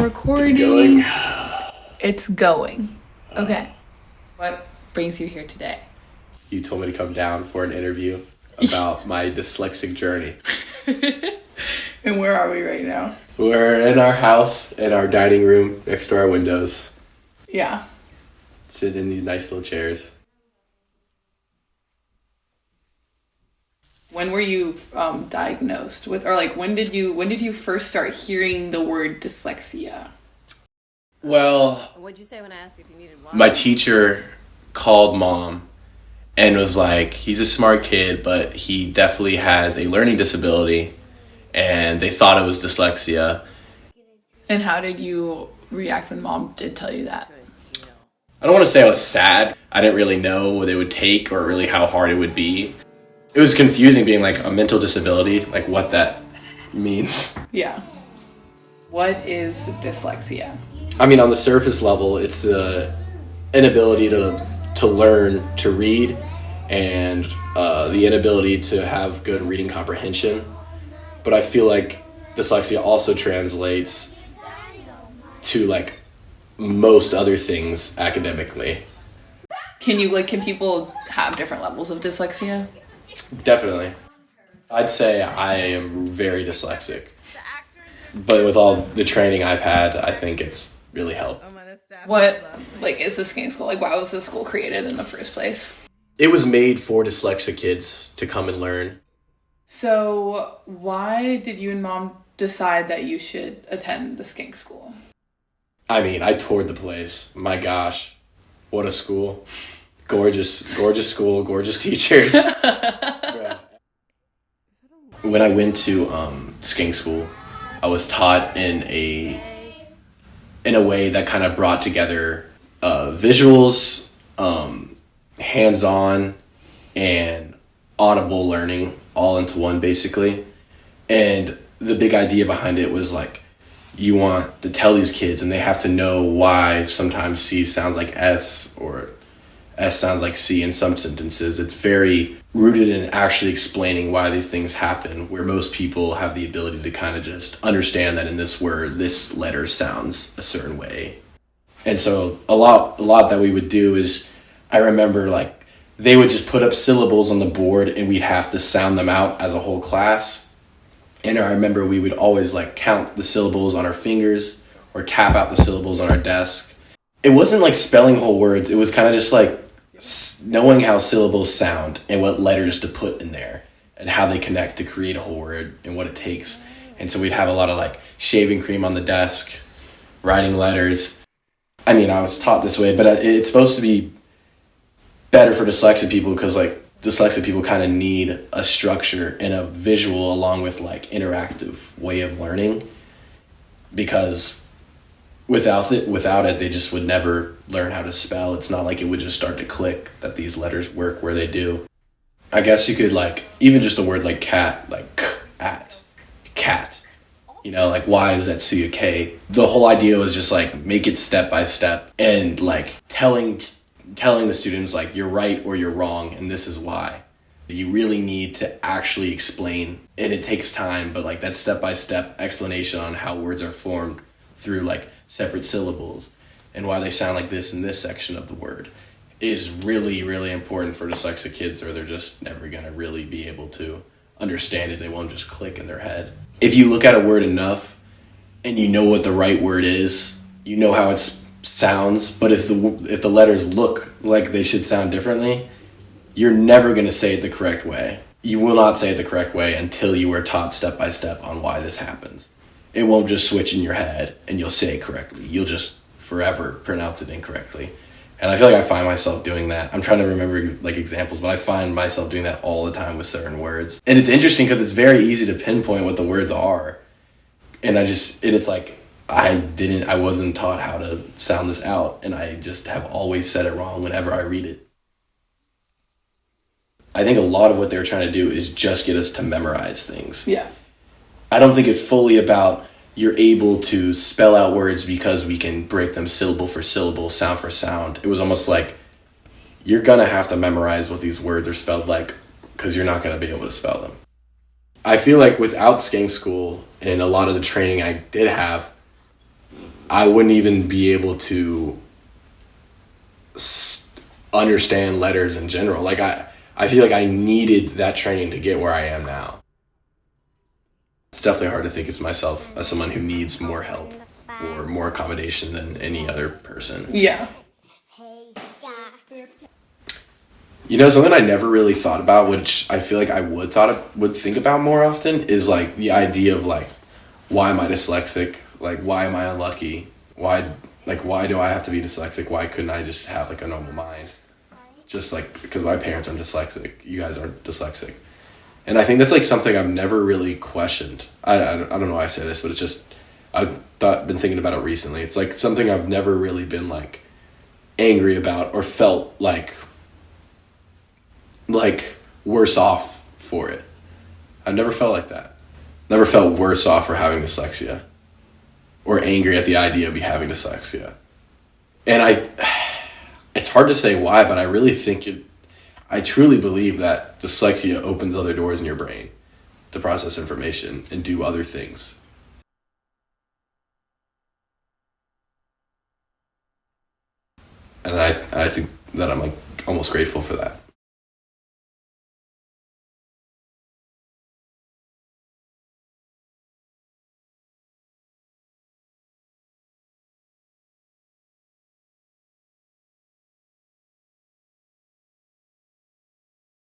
recording. It's going. It's going. Okay. What brings you here today? You told me to come down for an interview about my dyslexic journey. And where are we right now? We're in our house, in our dining room, next to our windows. Yeah. Sitting in these nice little chairs. When were you diagnosed with, or like when did you first start hearing the word dyslexia? Well, What'd you say when I asked if you needed water? my teacher called Mom and was like, he's a smart kid, but he definitely has a learning disability, and they thought it was dyslexia. And how did you react when Mom did tell you that? I don't want to say I was sad. I didn't really know what it would take or really how hard it would be. It was confusing being like a mental disability, like what that means. Yeah. What is dyslexia? I mean, on the surface level, it's the inability to learn to read and the inability to have good reading comprehension. But I feel like dyslexia also translates to like most other things academically. Can people have different levels of dyslexia? Definitely. I'd say I am very dyslexic. But with all the training I've had, I think it's really helped. What, is the Skank School? Why was this school created in the first place? It was made for dyslexic kids to come and learn. So why did you and Mom decide that you should attend the Skank School? I mean, I toured the place. My gosh, what a school. Gorgeous school, gorgeous teachers. When I went to Skank School, I was taught in a way that kind of brought together visuals, hands-on, and audible learning all into one, basically. And the big idea behind it was like, you want to tell these kids, and they have to know why sometimes C sounds like S or S sounds like C in some sentences. It's very rooted in actually explaining why these things happen, where most people have the ability to kind of just understand that in this word, this letter sounds a certain way. And so a lot that we would do is, I remember like they would just put up syllables on the board and we'd have to sound them out as a whole class. And I remember we would always like count the syllables on our fingers or tap out the syllables on our desk. It wasn't like spelling whole words. It was kind of just like knowing how syllables sound and what letters to put in there and how they connect to create a whole word and what it takes. And so we'd have a lot of like shaving cream on the desk, writing letters. I mean, I was taught this way, but it's supposed to be better for dyslexic people because like dyslexic people kind of need a structure and a visual along with like interactive way of learning, because without it they just would never learn how to spell. It's not like it would just start to click that these letters work where they do. I guess you could like even just a word like cat, like at cat, like why is that C a K? The whole idea was just like make it step by step and like telling the students like you're right or you're wrong and this is why. You really need to actually explain, and it takes time, but like that step-by-step explanation on how words are formed through like separate syllables and why they sound like this in this section of the word is really, really important for dyslexic kids, or they're just never going to really be able to understand it. They won't just click in their head. If you look at a word enough and you know what the right word is, you know how it sounds, but if the letters look like they should sound differently, you're never going to say it the correct way. You will not say it the correct way until you are taught step by step on why this happens. It won't just switch in your head and you'll say it correctly. You'll just forever pronounce it incorrectly. And I feel like I find myself doing that. I'm trying to remember examples, but I find myself doing that all the time with certain words. And it's interesting because it's very easy to pinpoint what the words are. And it's like, I wasn't taught how to sound this out, and I just have always said it wrong whenever I read it. I think a lot of what they're trying to do is just get us to memorize things. Yeah. I don't think it's fully about you're able to spell out words because we can break them syllable for syllable, sound for sound. It was almost like you're going to have to memorize what these words are spelled like because you're not going to be able to spell them. I feel like without Skank School and a lot of the training I did have, I wouldn't even be able to understand letters in general. Like I feel like I needed that training to get where I am now. It's definitely hard to think of myself as someone who needs more help or more accommodation than any other person. Yeah. You know, something I never really thought about, which I feel like I would think about more often, is like the idea of like, why am I dyslexic? Like, why am I unlucky? Why do I have to be dyslexic? Why couldn't I just have like a normal mind? Just like, because my parents are dyslexic, you guys are dyslexic. And I think that's like something I've never really questioned. I don't know why I say this, but it's just, I've been thinking about it recently. It's like something I've never really been like angry about or felt like worse off for it. I've never felt like that. Never felt worse off for having dyslexia or angry at the idea of me having dyslexia. And it's hard to say why, but I really think I truly believe that dyslexia opens other doors in your brain to process information and do other things. And I think that I'm like almost grateful for that.